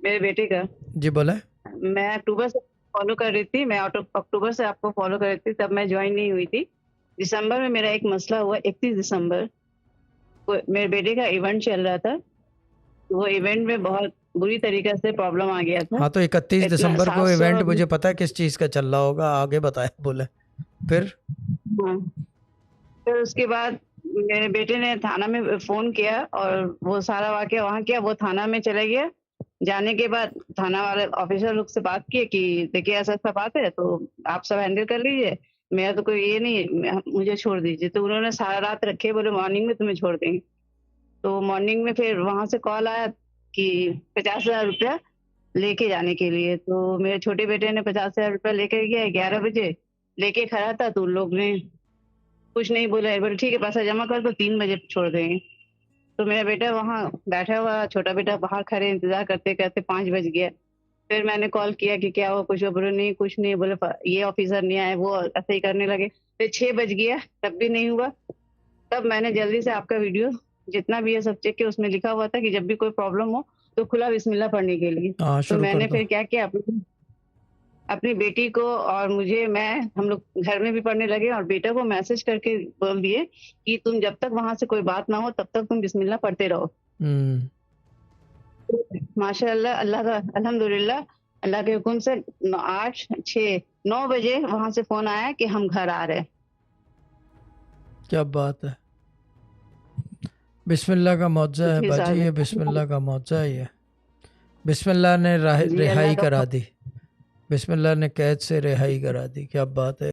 मेरे बेटे का। जी बोले। मैं अक्टूबर से फॉलो कर रही थी, मैं अक्टूबर से आपको फॉलो कर रही थी, तब मैं जॉइन नहीं हुई थी। दिसंबर में मेरा एक मसला हुआ, 31 दिसंबर को मेरे बेटे का इवेंट चल रहा था। वो इवेंट में बहुत बुरी तरीके से प्रॉब्लम आ गया था। हाँ तो 31 इतना दिसंबर को 700 इवेंट मुझे पता है किस चीज़ का चल रहा होगा, आगे बताए बोले फिर। हाँ, फिर उसके बाद मेरे बेटे ने थाना में फ़ोन किया और वो सारा वाक़या वहाँ किया, वो थाना में चले गया। जाने के बाद थाना वाले ऑफिसर लोग से बात की कि देखिए ऐसा-ऐसा बात है, तो आप सब हैंडल कर लीजिए। मेरा तो कोई ये नहीं है, मुझे छोड़ दीजिए। तो उन्होंने सारा रात रखे, बोले मॉर्निंग में तुम्हें छोड़ देंगे। तो मॉर्निंग में फिर वहाँ से कॉल आया कि 50,000 रुपया लेके जाने के लिए। तो मेरे छोटे बेटे ने 50,000 रुपया लेके गया 11 बजे, लेके खड़ा था तो उन लोग ने कुछ नहीं बोले, बोले ठीक है पैसा जमा कर दो, 3 बजे छोड़ देंगे। तो मेरा बेटा वहाँ बैठा हुआ, छोटा बेटा बाहर खड़े इंतज़ार करते-करते 5 बज गया। फिर मैंने कॉल किया कि क्या हुआ, कुछ हुआ? बोले नहीं कुछ नहीं, बोले ये ऑफिसर नहीं आए, वो ऐसे ही करने लगे। फिर 6 बज गया, तब भी नहीं हुआ। तब मैंने जल्दी से आपका वीडियो जितना भी है सब चेक किया, उसमें लिखा हुआ था कि जब भी कोई प्रॉब्लम हो तो खुला बिस्मिल्लाह पढ़ने के लिए। हाँ तो शुरू कर मैंने दो। फिर क्या किया, अपनी अपनी बेटी को और हम लोग घर में भी पढ़ने लगे और बेटा को मैसेज करके बोल दिए कि तुम जब तक वहाँ से कोई बात ना हो तब तक तुम बिस्मिल्लाह पढ़ते रहो। हम्म। माशाअल्लाह, अल्लाह का अल्हम्दुलिल्लाह, अल्लाह के हुक्म से 8, 6, 9 बजे वहाँ से फ़ोन आया कि हम घर आ रहे हैं। क्या बात है, बिस्मिल्लाह का मौजज़ा है जी बाजी, ये साहब। बिस्मिल्लाह का मौजज़ा है ये। बिस्मिल्लाह ने जी, अल्लाह रिहाई का करा दी, बिस्मिल्लाह ने कैद से रिहाई करा दी, क्या बात है।